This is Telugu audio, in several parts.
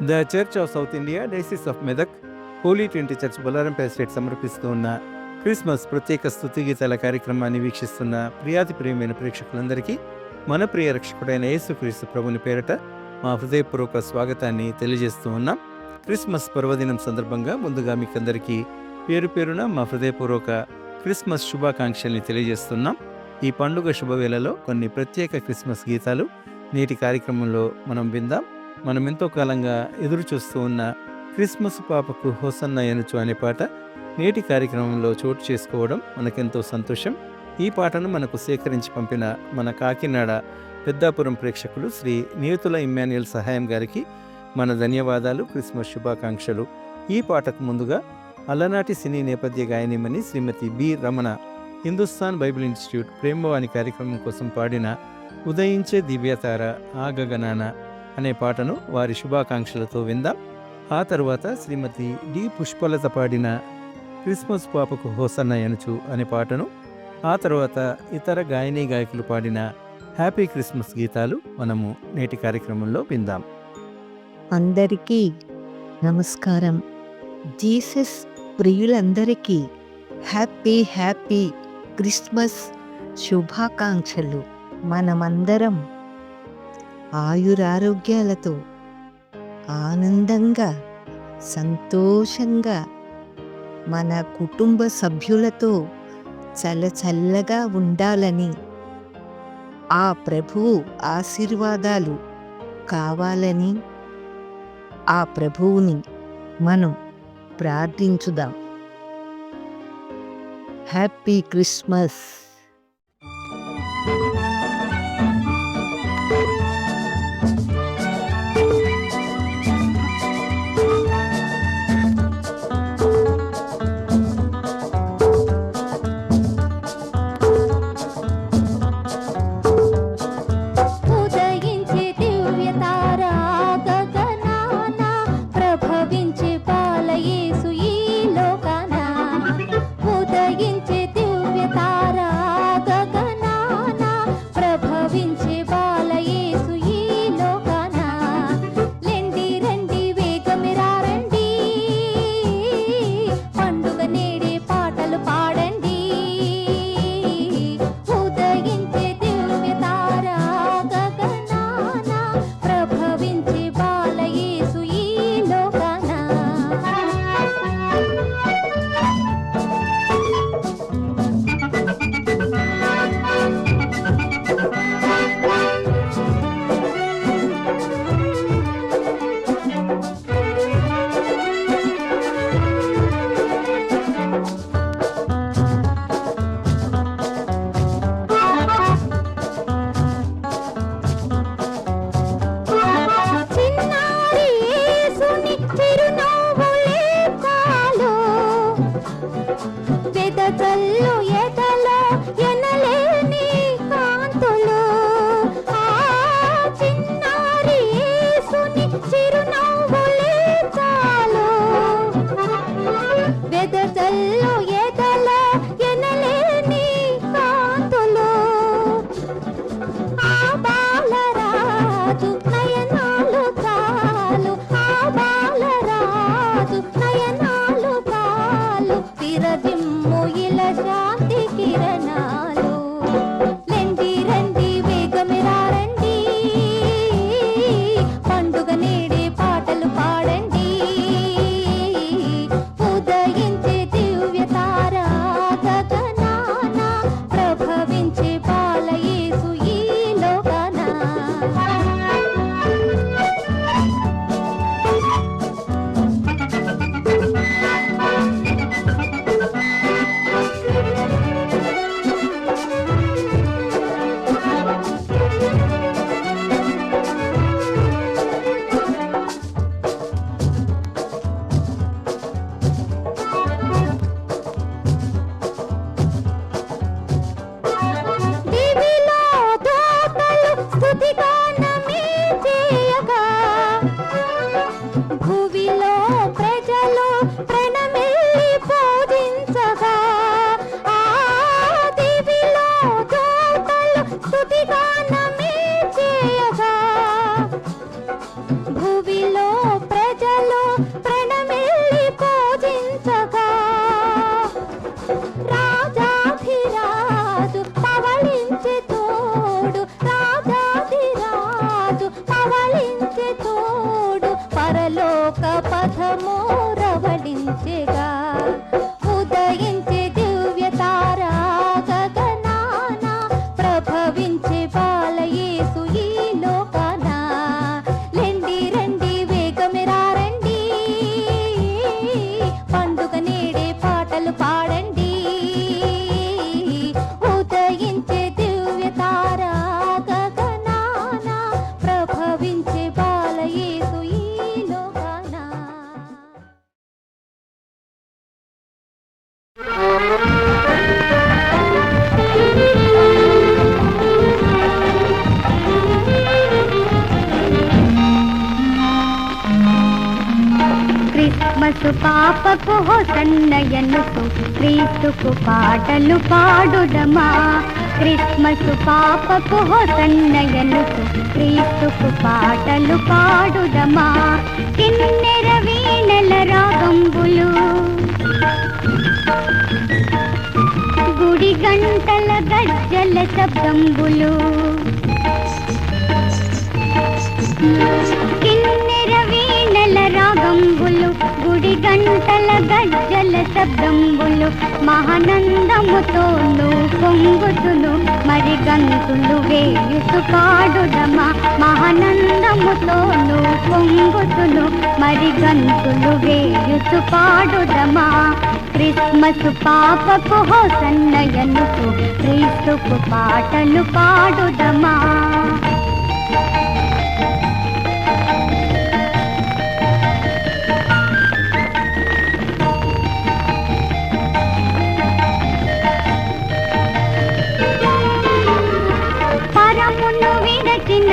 The church of South India diocese of Medak holy trinity church Bollarampeta state సమర్పిస్తూ ఉన్న క్రిస్మస్ ప్రత్యేక స్తుతి గీతాల కార్యక్రమాన్ని వీక్షిస్తున్న ప్రియాతి ప్రియమైన ప్రేక్షకులందరికీ మన ప్రియ రక్షకుడైన యేసుక్రీస్తు ప్రభుని పేరట మా హృదయపూర్వక స్వాగతాన్ని తెలియజేస్తూ ఉన్నాం. క్రిస్మస్ పర్వదినం సందర్భంగా ముందుగా మీకందరికీ పేరు పేరున మా హృదయపూర్వక క్రిస్మస్ శుభాకాంక్షల్ని తెలియజేస్తున్నాం. ఈ పండుగ శుభవేళలో కొన్ని ప్రత్యేక క్రిస్మస్ గీతాలు నేటి కార్యక్రమంలో మనం విందాం. మనం ఎంతో కాలంగా ఎదురు చూస్తూ ఉన్న క్రిస్మస్ పాపకు హోసన్న ఎనుచు అనే పాట నేటి కార్యక్రమంలో చోటు చేసుకోవడం మనకెంతో సంతోషం. ఈ పాటను మనకు సేకరించి పంపిన మన కాకినాడ పెద్దాపురం ప్రేక్షకులు శ్రీ నియతుల ఇమ్మాన్యుయల్ సహాయం గారికి మన ధన్యవాదాలు, క్రిస్మస్ శుభాకాంక్షలు. ఈ పాటకు ముందుగా అలనాటి సినీ నేపథ్య గాయనిమని Shrimati B Ramana Hindustan Bible Institute Premavani కార్యక్రమం కోసం పాడిన ఉదయించే దివ్యతార ఆ గగనాన అనే పాటను వారి శుభాకాంక్షలతో విందాం. ఆ తరువాత శ్రీమతి డి పుష్పలత పాడిన క్రిస్మస్ పాపకు హోసన్న ఎనుచు అనే పాటను, ఆ తర్వాత ఇతర గాయని గాయకులు పాడిన హ్యాపీ క్రిస్మస్ గీతాలు మనము నేటి కార్యక్రమంలో విందాం. అందరికీ నమస్కారం. జీసస్ ప్రియులందరికీ హ్యాపీ హ్యాపీ క్రిస్మస్ శుభాకాంక్షలు. మనమందరం ఆయురారోగ్యాలతో ఆనందంగా సంతోషంగా మన కుటుంబ సభ్యులతో చల్లగా ఉండాలని, ఆ ప్రభువు ఆశీర్వాదాలు కావాలని ఆ ప్రభువుని మనం ప్రార్థించుదాం. Happy Christmas. ఉదయించే దివ్య తారా పరలోక పథము రవళించెగా ఉదయించే దివ్య తారా గగనాన ప్రభవించే బాలయేసు ఈ లోకాన లెండి రండి వేగమెరా రండి పండుగ నేడే పాటలు పాడండి ఉదయించే దివ్య తారా గగనాన ప్రభవించే బాలయేసు ఈ లోకాన. క్రిస్మస్ పాపకు హోసన్నయనుసు క్రీస్తుకు పాటలు పాడుదమా. క్రిస్మస్ పాపకు హోసన్నయనుసు క్రీస్తుకు పాటలు పాడుదమా. కిన్నెర వీణల రాగంబులు గుడి గంటల గజ్జల శబ్దంబులు కిన్నెర వీణల రాగంబులు గుడి గంటల గజ్జల శబ్దంబులు మహానందముతోను పొంగుతును మరి గంతులు వేయుసు పాడుదమా. మహానందముతోను పొంగుతును మరి గంతులు వేయుసు పాడుదమా. క్రిస్మస్ పాపకు హోసన్నయనుసు క్రీస్తుకు పాటలు పాడుదమా. పరమును విడచిన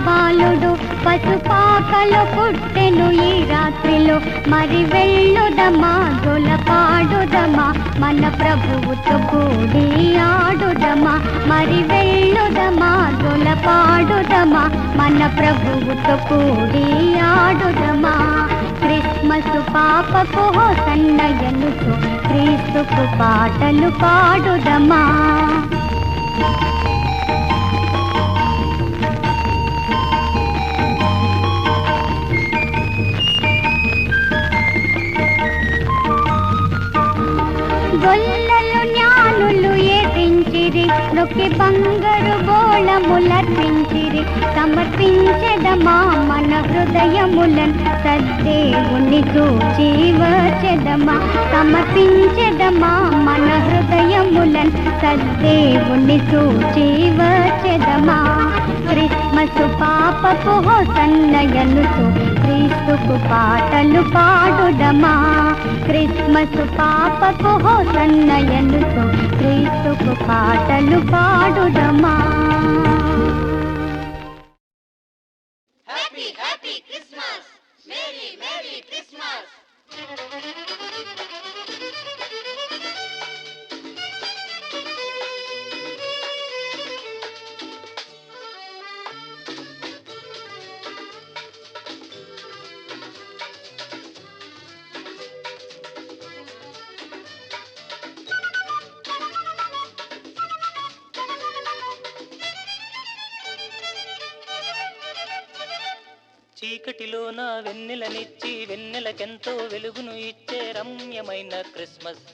బాలుడు పసుపాకలో పుట్టెను ఈ రాత్రిలో మరి వెళ్ళుదమా గొల పాడుదమా. మన ప్రభువుతో కూడి ఆడుదమా మరి వెళ్ళుదమా గొల పాడుదమా. మన ప్రభువుతో కూడి ఆడుదమా. క్రిస్మస్ పాపకు హోసన్నయనుసు క్రీస్తుకు పాటలు పాడుదమా. గొల్లలు జ్ఞానులు ఏదించిరి నొక్కి బంగారు బోళములర్పించిరి. సమర్పించెదమా మన హృదయములన్ సద్దేవుని చూచి వచ్చెదమా. సమర్పించెదమా మన హృదయములన్ సద్దేవుని చూచి వచ్చెదమా. క్రిస్మస్ పాపకు హోసన్నయనుసు క్రీస్తుకు పాటలు పాడుదమా. క్రిస్మస్ పాపకు హోసన్నయనుసు క్రీస్తుకు పాటలు పాడుదమా. Happy, happy Christmas! Merry, Merry Christmas! చీకటిలోన వెన్నెలనిచ్చి వెన్నెలకెంతో వెలుగును ఇచ్చే రమ్యమైన క్రిస్మస్.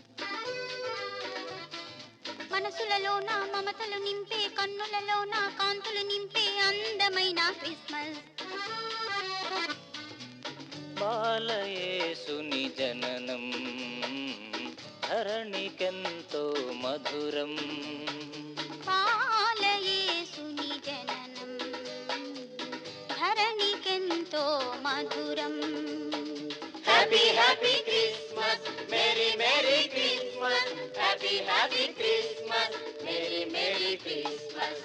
మనసులలోన మమతలు నింపే కన్నులలోన కాంతులు నింపే అందమైన క్రిస్మస్. బాలయేసుని జననం ధరణికెంతో మధురం. బాలయేసుని జననం ధరణికెంతో మధురం. Happy, happy Christmas! Merry, Merry Christmas! Happy, happy Christmas! Merry, Merry Christmas!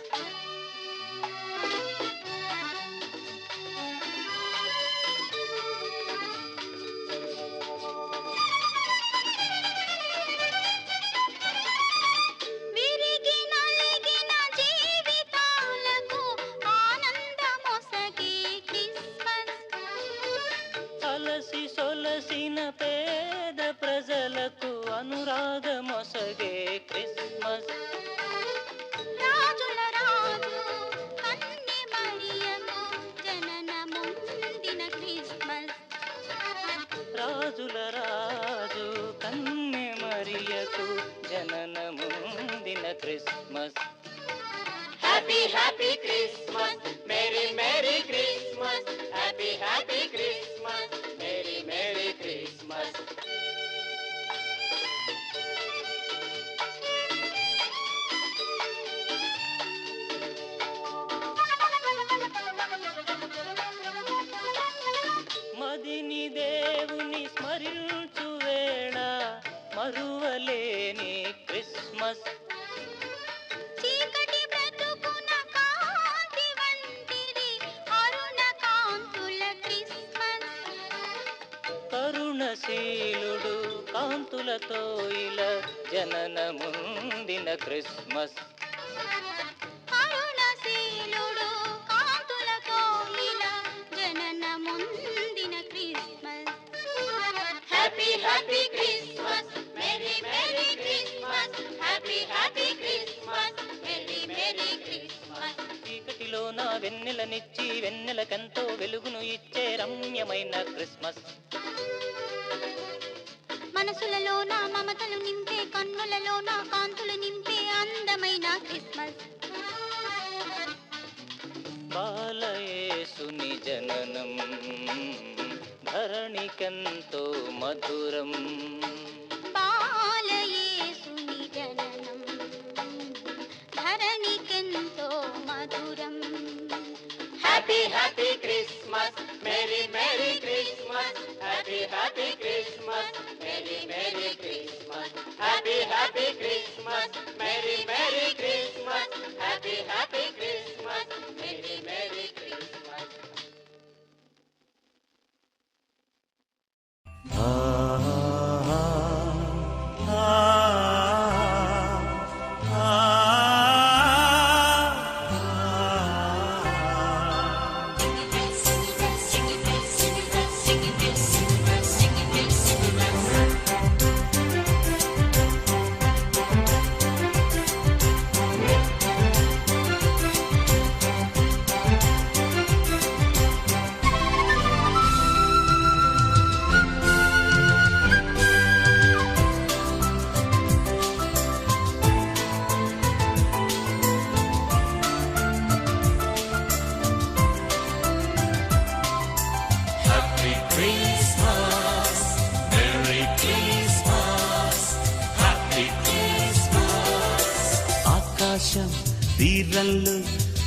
విరిగి నలిగిన జీవితాలకు ఆనందమొసగే క్రిస్మస్. అలసి సొలసిన పేద ప్రజలకు అనురాగమొసగే క్రిస్మస్. రాజుల రాజు కన్నె మరియకు జననముందిన క్రిస్మస్. రాజుల రాజు కన్నె మరియకు జననముందిన Christmas. Happy, happy Christmas, Merry, Merry Christmas, Happy, happy Christmas, Merry, Merry Christmas. మదిని దేవుని స్మరించు వేళ మరువలేని క్రిస్మస్. చీకటి బ్రతుకున కాంతి వంటిది అరుణ కాంతుల క్రిస్మస్. కరుణశీలుడు కాంతులతో ఇలా జననముందిన క్రిస్మస్. అరుణశీలుడు కాంతులతో ఇలా జననముందిన Christmas. Happy, happy Christmas, Merry, Merry Christmas, Happy, happy Christmas, Merry, Merry Christmas. చీకటిలో నా వెన్నెలనిచ్చి వెన్నెలకెంతో వెలుగును ఇచ్చే రమ్యమైన క్రిస్మస్. మనసులలో నా మమతలు నింపే కన్నులలో నా కాంతులు నింపే అందమైన క్రిస్మస్. బాలయేసుని జననం ధరణికెంతో మధురం. బాలయేసుని జననం ధరణికెంతో మధురం. Happy, happy Christmas, Merry, Merry Christmas, Happy, happy Christmas, Merry, Merry Christmas, Happy, happy Christmas, Merry, Merry Christmas, Happy, happy Christmas, Merry, Merry Christmas. ఆకాశం తీరంలో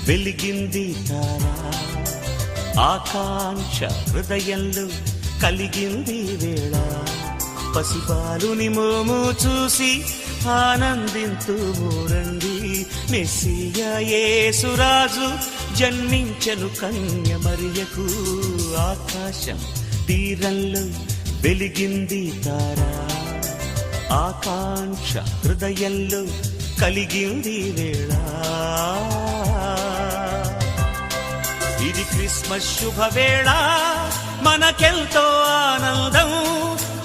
వెలిగింది తారా, ఆకాంక్ష హృదయంలో కలిగింది వేళ. పసిబాలుని మోము చూసి ఆనందింతుము రండి, మెస్సియా యేసురాజు జన్మించెను కన్య మరియకు. ఆకాశం తీరంలో వెలిగింది తారా, ఆకాంక్ష హృదయంలో కలిగింది వేళ. ఇది క్రిస్మస్ శుభవేళ, మనకెంతో ఆనందం.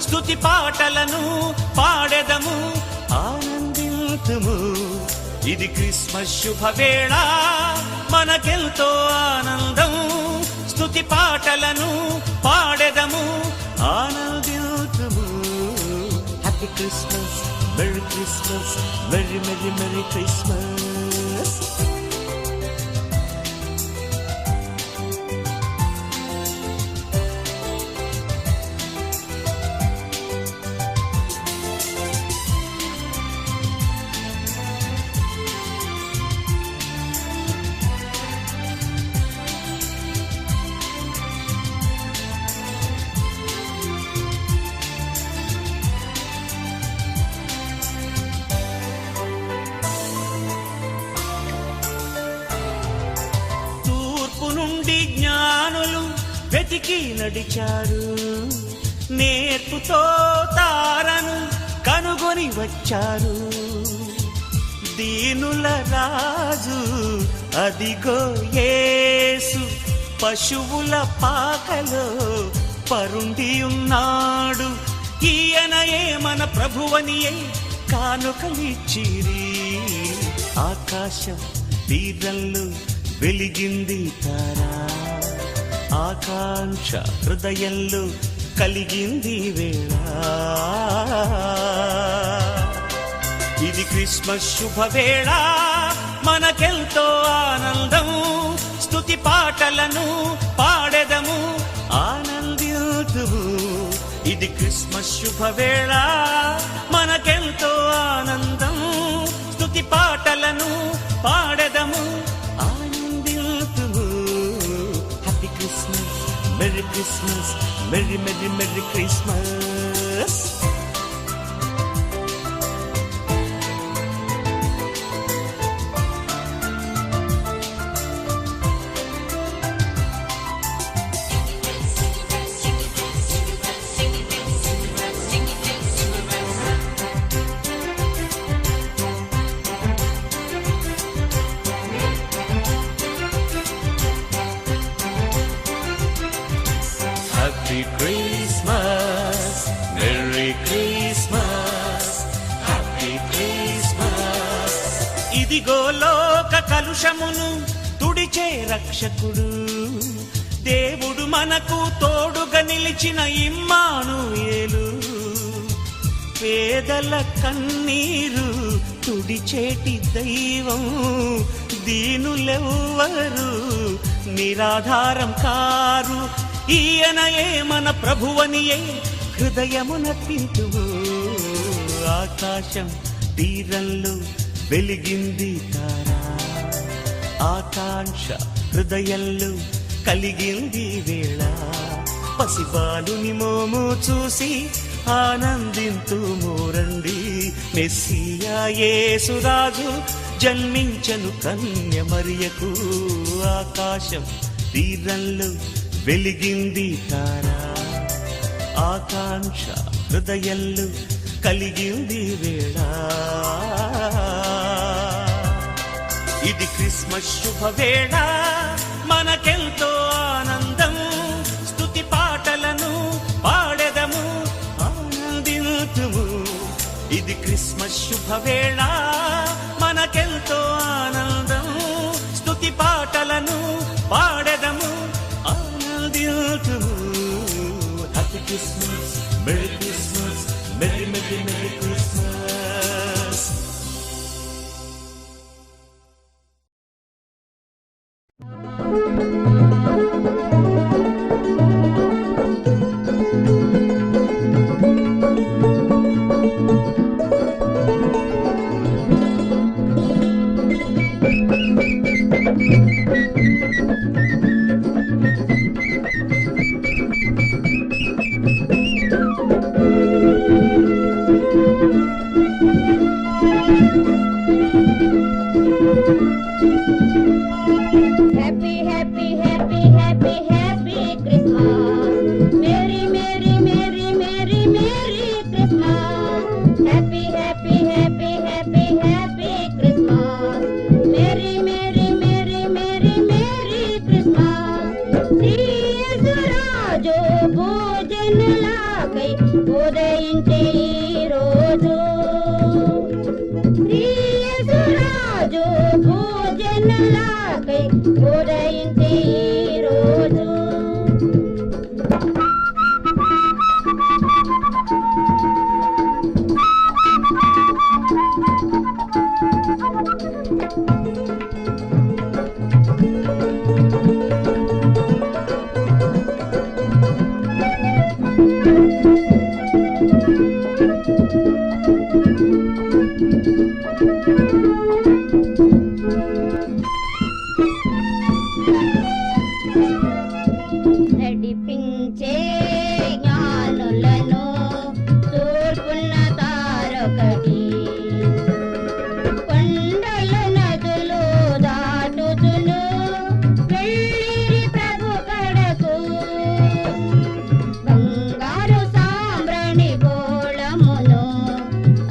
స్తుతి పాటలను పాడెదము, ఆనందింతుము. ఇది క్రిస్మస్ శుభవేళ, మనకెంతో ఆనందం. స్తుతి పాటలను పాడెదము, ఆనందింతుము. Happy Christmas, merry Christmas, merry merry merry Christmas. జ్ఞానులు వెతికి నడిచారు, నేర్పుతో తారను కనుగొని వచ్చారు. దీనుల రాజు అదిగో యేసు, పశువుల పాకలో పరుండి ఉన్నాడు. ఈయనయే మన ప్రభువనియే కానుకలిచ్చిరి. ఆకాశం తీరంలో వెలిగింది తారా, ఆకాంక్ష హృదయంలో కలిగింది వేళ. ఇది క్రిస్మస్ శుభవేళ, మనకెంతో ఆనందం, స్తుతి పాటలను పాడెదము, ఆనందింతుము. ఇది క్రిస్మస్ శుభవేళ, మనకెంతో ఆనందం, స్తుతి పాటలను పాడెదము, ఆనందింతుము. Happy Christmas, merry Christmas, merry merry merry Christmas. Happy Christmas, Merry Christmas, Happy Christmas. ఇదిగో లోక కలుషమును తుడిచే రక్షకుడు, దేవుడు మనకు తోడుగా నిలిచిన ఇమ్మానుయేలు. పేదల కన్నీరు తుడిచేటి దైవం, దీనులెవ్వరు నిరాధారం కారు, ఈయనయే మన ప్రభువనియే హృదయమున పింతువు. ఆకాశం తీరంలో వెలిగింది తారా, ఆకాంక్ష హృదయంలో కలిగింది వేళ. పసిబాలుని మోము చూసి ఆనందింతుము రండి, మెస్సియా యేసురాజు జన్మించను కన్య మరియకు. ఆకాశం తీరంలో వెలిగింది తారా, ఆకాంక్ష హృదయంలో కలిగింది వేళ. ఇది క్రిస్మస్ శుభవేళ, మనకెంతో ఆనందం, స్తుతి పాటలను పాడెదము, ఆనందింతుము. ఇది క్రిస్మస్ శుభవేళ, మనకెంతో ఆనందం, స్తుతి పాటలను పాడెదము, ఆనందింతుము. Happy Christmas, merry Christmas, merry merry merry Christmas. Happy, happy, happy, happy, happy Christmas. Merry, merry, merry, merry, merry Christmas. Happy, happy, happy, happy, happy Christmas. Merry, merry, merry, merry, merry Christmas. శ్రీయేసురాజు భోజనలాకై ఉదయించే ఈ రోజు. శ్రీయేసురాజు భోజనలాకై ఉదయించే ఈ రోజు. నడిపించే జ్ఞానులను తూర్పున తారొకటి, కొండల నదులు దాటుచును వెళ్ళిరి ప్రభు కడకు. బంగారు సాంబ్రాణి గోళమును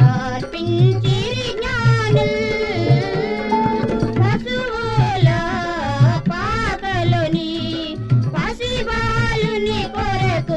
అర్పించిరి జ్ఞానులు. పశువుల పాకలోని పసిబాలుని కొరకు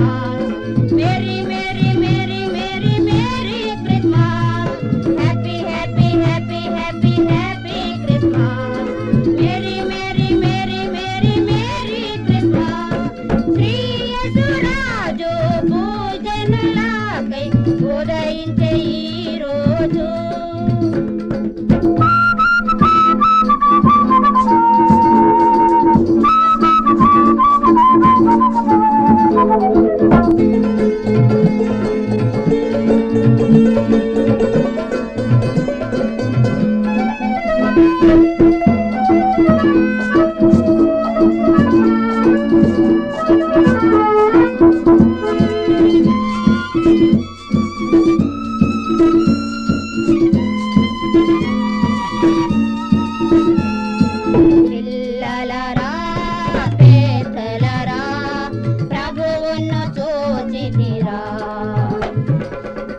Christmas. Merry, merry, merry, merry, merry Christmas. Happy, happy, happy, happy, happy Christmas. Merry, merry, merry, merry, merry Christmas. Shri Yesuraju పూజనులకై ఉదయించే ఈ రోజు. పిల్లలరా పేదలరా ప్రభువును చూచితిరా.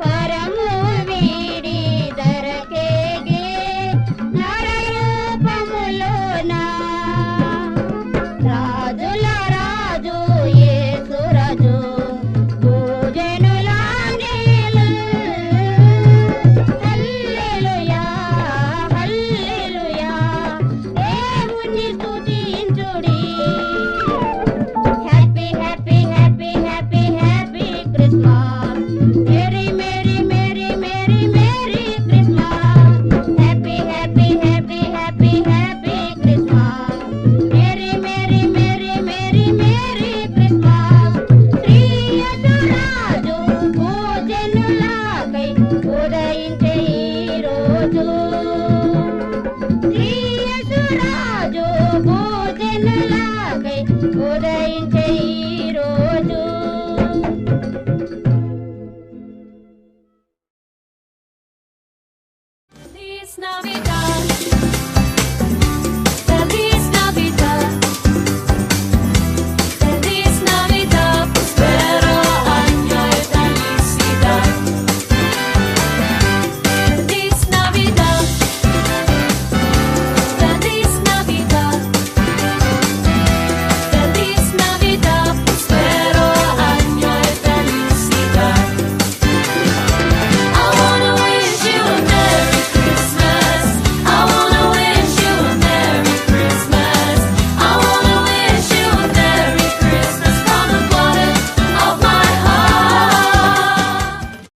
పరము వీడి దరకేగే నరరూపములోన రాజుల రాజు యేసురాజు పూజనుల నేలు. హల్లెలూయా హల్లెలూయా దేవుని స్తుతించుడి. Happy happy happy happy happy Christmas.